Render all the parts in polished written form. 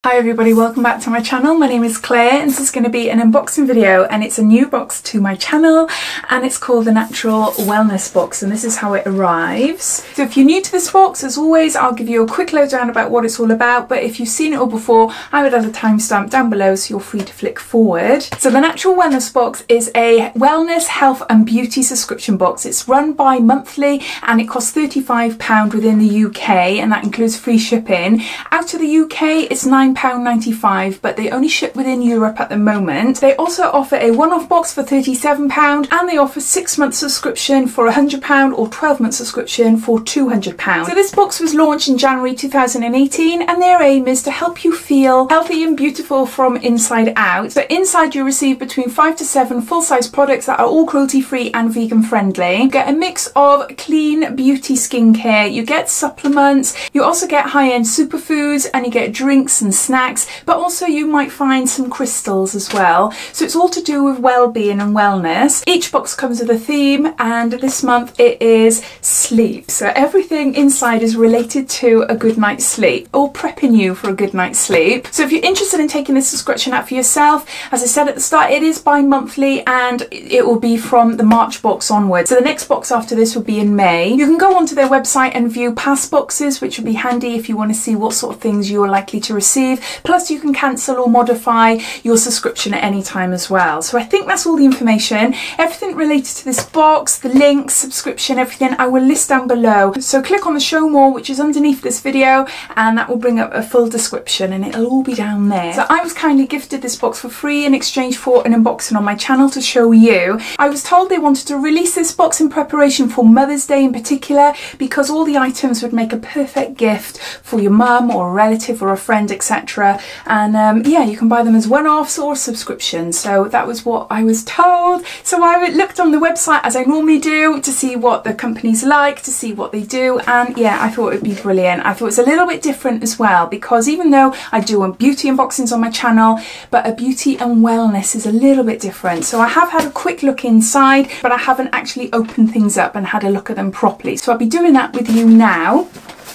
Hi everybody, welcome back to my channel. My name is Claire and this is going to be an unboxing video, and it's a new box to my channel and it's called the Natural Wellness box, and this is how it arrives. So if you're new to this box, as always, I'll give you a quick lowdown about what it's all about, but if you've seen it all before, I would add a timestamp down below so you're free to flick forward. So the Natural Wellness box is a wellness, health and beauty subscription box. It's run bi-monthly and it costs £35 within the UK, and that includes free shipping. Out of the UK it's £9.95, but they only ship within Europe at the moment. They also offer a one-off box for £37 and they offer 6-month subscription for £100 or 12-month subscription for £200. So this box was launched in January 2018 and their aim is to help you feel healthy and beautiful from inside out. So inside you receive between 5 to 7 full-size products that are all cruelty-free and vegan-friendly. You get a mix of clean beauty skincare, you get supplements, you also get high-end superfoods, and you get drinks and snacks, but also you might find some crystals as well. So it's all to do with well-being and wellness. Each box comes with a theme, and this month it is sleep. So everything inside is related to a good night's sleep, or prepping you for a good night's sleep. So if you're interested in taking this subscription out for yourself, as I said at the start, it is bi-monthly and it will be from the March box onwards. So the next box after this will be in May. You can go onto their website and view past boxes, which will be handy if you want to see what sort of things you're likely to receive. Plus you can cancel or modify your subscription at any time as well. So I think that's all the information. Everything related to this box, the links, subscription, everything, I will list down below. So click on the show more, which is underneath this video, and that will bring up a full description and it'll all be down there. So I was kindly gifted this box for free in exchange for an unboxing on my channel to show you. I was told they wanted to release this box in preparation for Mother's Day in particular, because all the items would make a perfect gift for your mum or a relative or a friend, etc. And yeah, you can buy them as one-offs or subscriptions. So that was what I was told. So I looked on the website as I normally do to see what the company's like, to see what they do, and yeah, I thought it would be brilliant. I thought it's a little bit different as well, because even though I do beauty unboxings on my channel, but a beauty and wellness is a little bit different. So I have had a quick look inside, but I haven't actually opened things up and had a look at them properly. So I'll be doing that with you now.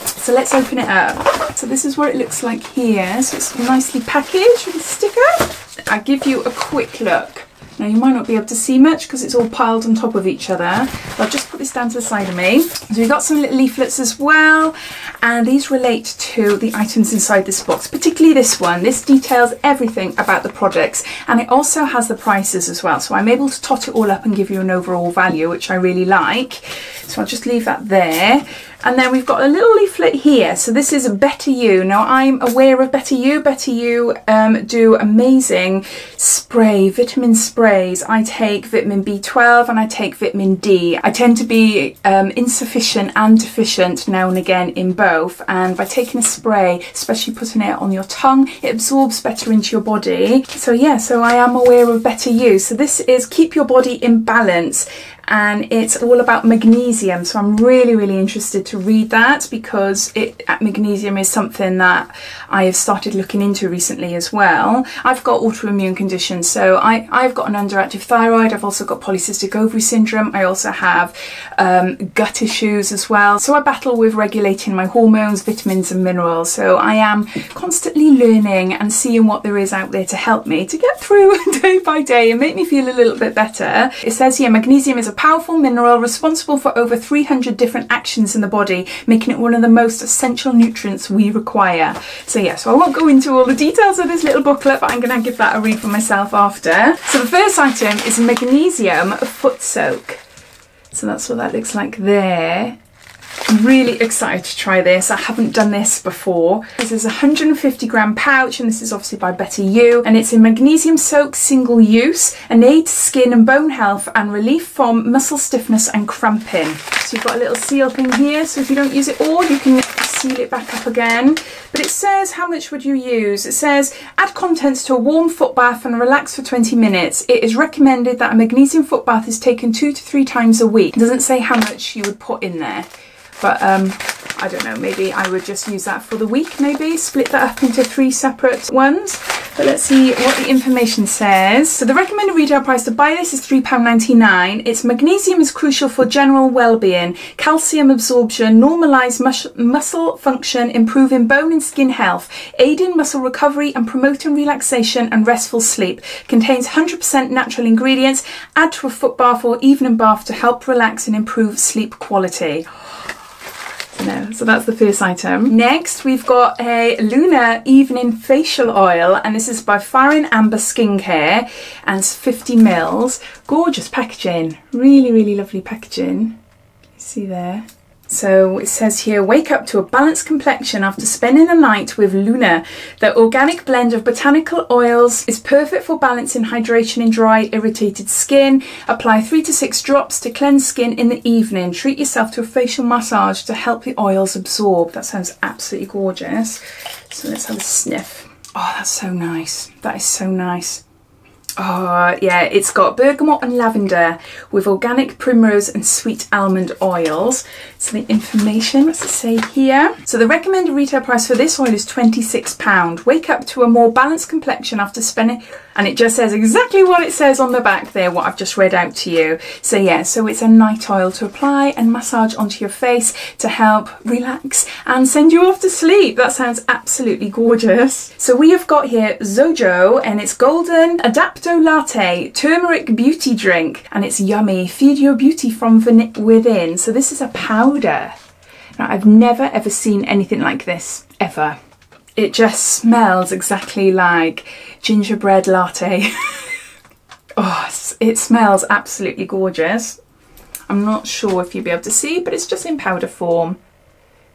So let's open it up. So this is what it looks like here. So it's nicely packaged with a sticker. I'll give you a quick look. Now you might not be able to see much because it's all piled on top of each other. I'll just put this down to the side of me. So we've got some little leaflets as well, and these relate to the items inside this box, particularly this one. This details everything about the products, and it also has the prices as well. So I'm able to tot it all up and give you an overall value, which I really like. So I'll just leave that there. And then we've got a little leaflet here. So this is Better You. Now I'm aware of Better You. Better You do amazing vitamin sprays. I take vitamin B12 and I take vitamin D. I tend to be insufficient and deficient now and again in both. And by taking a spray, especially putting it on your tongue, it absorbs better into your body. So yeah, so I am aware of Better You. So this is Keep Your Body in Balance, and it's all about magnesium. So I'm really interested to read that, because magnesium is something that I have started looking into recently as well. I've got autoimmune conditions, so I've got an underactive thyroid. I've also got polycystic ovary syndrome. I also have gut issues as well. So I battle with regulating my hormones, vitamins and minerals. So I am constantly learning and seeing what there is out there to help me to get through day by day and make me feel a little bit better. It says here, magnesium is a powerful mineral responsible for over 300 different actions in the body, making it one of the most essential nutrients we require. So yeah, so I won't go into all the details of this little booklet, but I'm going to give that a read for myself after. So the first item is magnesium foot soak. So that's what that looks like there. I'm really excited to try this. I haven't done this before. This is a 150-gram pouch, and this is obviously by Better You, and it's a magnesium soak single use, an aid to skin and bone health and relief from muscle stiffness and cramping. So you've got a little seal thing here, so if you don't use it all, you can seal it back up again. But it says, how much would you use? It says, add contents to a warm foot bath and relax for 20 minutes. It is recommended that a magnesium foot bath is taken 2 to 3 times a week. It doesn't say how much you would put in there. But I don't know, maybe I would just use that for the week, maybe split that up into 3 separate ones. But let's see what the information says. So the recommended retail price to buy this is £3.99. Its magnesium is crucial for general well-being, calcium absorption, normalise muscle function, improving bone and skin health, aiding muscle recovery and promoting relaxation and restful sleep. Contains 100% natural ingredients. Add to a foot bath or evening bath to help relax and improve sleep quality. So that's the first item. Next, we've got a Luna Evening Facial Oil, and this is by Farin Amber Skincare, and it's 50 mils. Gorgeous packaging, really, really lovely packaging. You see there. So it says here, wake up to a balanced complexion after spending the night with Luna. The organic blend of botanical oils is perfect for balancing hydration in dry, irritated skin. Apply 3 to 6 drops to cleanse skin in the evening. Treat yourself to a facial massage to help the oils absorb. That sounds absolutely gorgeous. So let's have a sniff. Oh, that's so nice. That is so nice. Oh yeah, it's got bergamot and lavender with organic primrose and sweet almond oils. So the information, what's it say here? So the recommended retail price for this oil is £26. Wake up to a more balanced complexion after spending, and it just says exactly what it says on the back there, what I've just read out to you. So yeah, so it's a night oil to apply and massage onto your face to help relax and send you off to sleep. That sounds absolutely gorgeous. So we have got here Zojo, and it's Golden Adapto Latte Turmeric Beauty Drink, and it's yummy. Feed your beauty from within. So this is a powder. Now, I've never ever seen anything like this, ever. It just smells exactly like gingerbread latte. Oh, it smells absolutely gorgeous. I'm not sure if you'll be able to see, but it's just in powder form.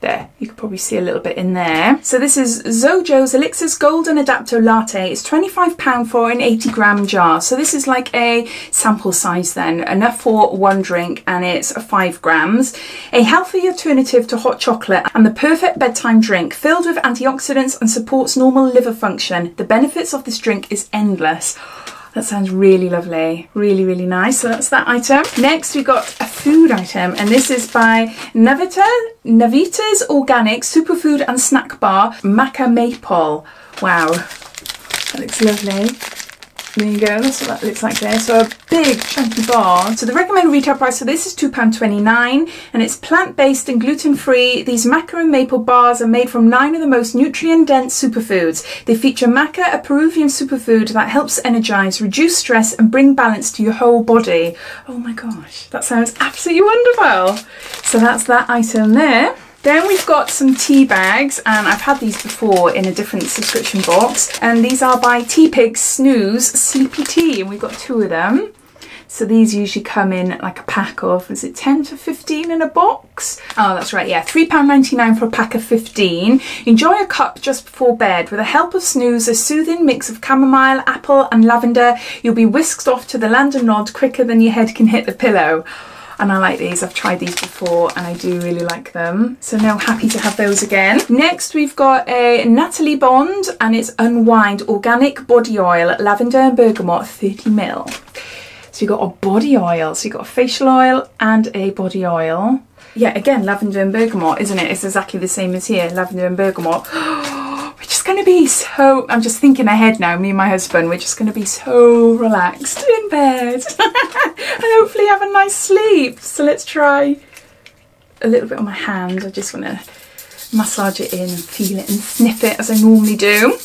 There, you can probably see a little bit in there. So this is Zojo's Elixir's Golden Adapto Latte. It's £25 for an 80-gram jar. So this is like a sample size then, enough for one drink, and it's 5 grams. A healthy alternative to hot chocolate and the perfect bedtime drink, filled with antioxidants and supports normal liver function. The benefits of this drink is endless. That sounds really lovely, really, really nice. So that's that item. Next, we've got a food item, and this is by Navita's Organic Superfood and Snack Bar Maca Maple. Wow, that looks lovely. There you go, that's what that looks like there. So a big chunky bar. So the recommended retail price for this is £2.29, and it's plant-based and gluten-free. These maca and maple bars are made from 9 of the most nutrient-dense superfoods. They feature maca, a Peruvian superfood that helps energize, reduce stress and bring balance to your whole body. Oh my gosh, that sounds absolutely wonderful. So that's that item there. Then we've got some tea bags, and I've had these before in a different subscription box, and these are by Tea Pig Snooze Sleepy Tea, and we've got 2 of them. So these usually come in like a pack of, is it 10 to 15 in a box? Oh, that's right, yeah, £3.99 for a pack of 15. Enjoy a cup just before bed. With the help of Snooze, a soothing mix of chamomile, apple and lavender, you'll be whisked off to the land of nod quicker than your head can hit the pillow. And I like these, I've tried these before and I do really like them. So now happy to have those again. Next we've got a Natalie Bond, and it's Unwind Organic Body Oil, Lavender and Bergamot, 30 ml. So you've got a body oil, so you've got a facial oil and a body oil. Yeah, again, lavender and bergamot, isn't it? It's exactly the same as here, lavender and bergamot. We're just going to be so, I'm just thinking ahead now, me and my husband, we're just going to be so relaxed in bed and hopefully have a nice sleep. So let's try a little bit on my hand. I just want to massage it in and feel it and sniff it as I normally do.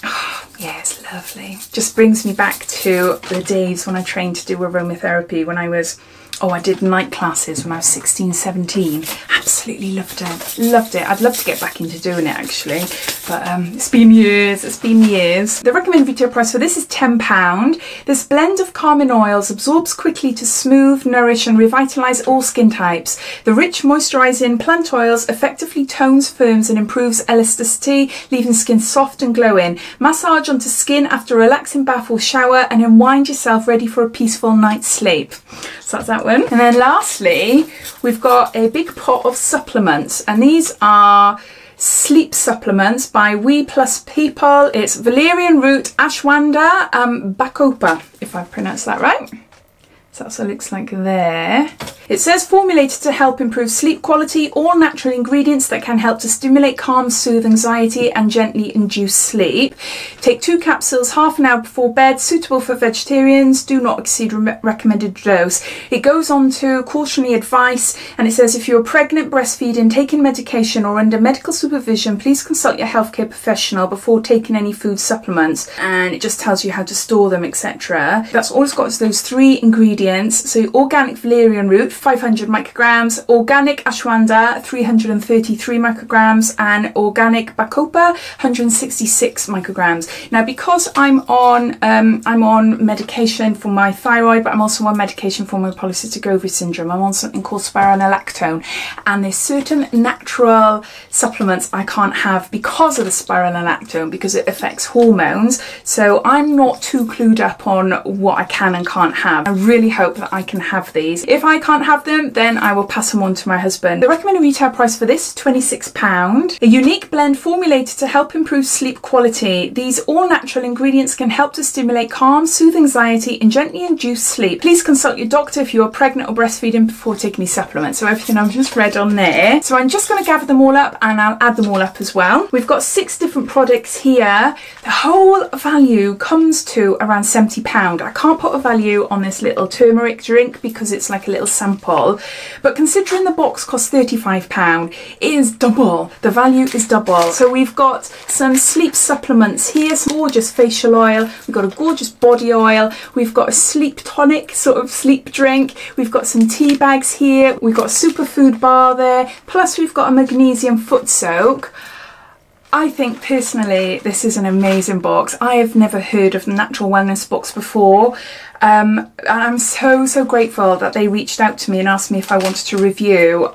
Oh, yeah, it's lovely. Just brings me back to the days when I trained to do aromatherapy when I was, I did night classes when I was 16, 17. Absolutely loved it. Loved it. I'd love to get back into doing it actually. But it's been years. It's been years. The recommended retail price for this is £10. This blend of calming oils absorbs quickly to smooth, nourish and revitalise all skin types. The rich moisturising plant oils effectively tones, firms and improves elasticity, leaving skin soft and glowing. Massage onto skin after a relaxing bath or shower and unwind yourself ready for a peaceful night's sleep. So that's that one. And then lastly, we've got a big pot of supplements, and these are sleep supplements by We Plus People. It's valerian root, ashwagandha, bacopa, if I pronounced that right. Does So that's what it looks like there. It says formulated to help improve sleep quality, all natural ingredients that can help to stimulate, calm, soothe anxiety and gently induce sleep. Take 2 capsules half an hour before bed, suitable for vegetarians, do not exceed recommended dose. It goes on to cautionary advice, and it says if you're pregnant, breastfeeding, taking medication or under medical supervision, please consult your healthcare professional before taking any food supplements. And it just tells you how to store them, etc. That's all it's got is those 3 ingredients. So organic valerian root, 500 micrograms, organic ashwagandha, 333 micrograms, and organic bacopa, 166 micrograms. Now, because I'm on medication for my thyroid, but I'm also on medication for my polycystic ovary syndrome. I'm on something called spironolactone, and there's certain natural supplements I can't have because of the spironolactone, because it affects hormones. So I'm not too clued up on what I can and can't have. I really hope that I can have these. If I can't have them, then I will pass them on to my husband. The recommended retail price for this is £26. A unique blend formulated to help improve sleep quality. These all natural ingredients can help to stimulate, calm, soothe anxiety and gently induce sleep. Please consult your doctor if you are pregnant or breastfeeding before taking any supplements. So everything I've just read on there. So I'm just going to gather them all up and I'll add them all up as well. We've got 6 different products here. The whole value comes to around £70. I can't put a value on this little turmeric drink because it's like a little sample, but considering the box costs £35, it is double. The value is double. So we've got some sleep supplements here, some gorgeous facial oil, we've got a gorgeous body oil, we've got a sleep tonic sort of sleep drink, we've got some tea bags here, we've got a superfood bar there, plus we've got a magnesium foot soak. I think personally this is an amazing box. I have never heard of the Natural Wellness box before. And I'm so grateful that they reached out to me and asked me if I wanted to review.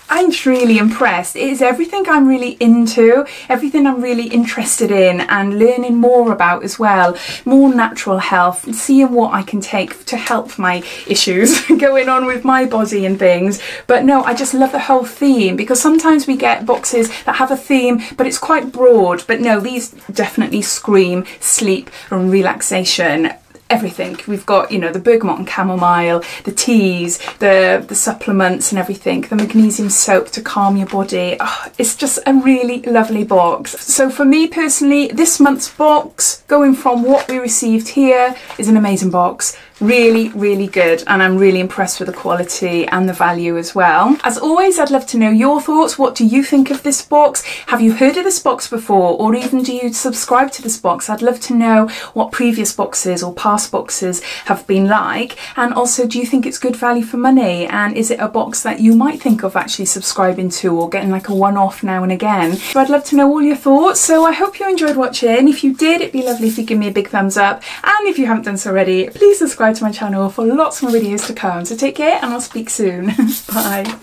I'm really impressed. It is everything I'm really into, everything I'm really interested in and learning more about as well. More natural health, seeing what I can take to help my issues going on with my body and things. But no, I just love the whole theme, because sometimes we get boxes that have a theme but it's quite broad. But no, these definitely scream sleep and relaxation. Everything. We've got, you know, the bergamot and chamomile, the teas, the supplements and everything, the magnesium soap to calm your body. Oh, it's just a really lovely box. So for me personally, this month's box, going from what we received here, is an amazing box. Really good, and I'm really impressed with the quality and the value as well. As always, I'd love to know your thoughts. What do you think of this box? Have you heard of this box before, or even do you subscribe to this box? I'd love to know what previous boxes or past boxes have been like, and also, do you think it's good value for money, and is it a box that you might think of actually subscribing to or getting like a one-off now and again? So I'd love to know all your thoughts. So I hope you enjoyed watching. If you did, it'd be lovely if you give me a big thumbs up, and if you haven't done so already, please subscribe to my channel for lots more videos to come. So take care and I'll speak soon. Bye.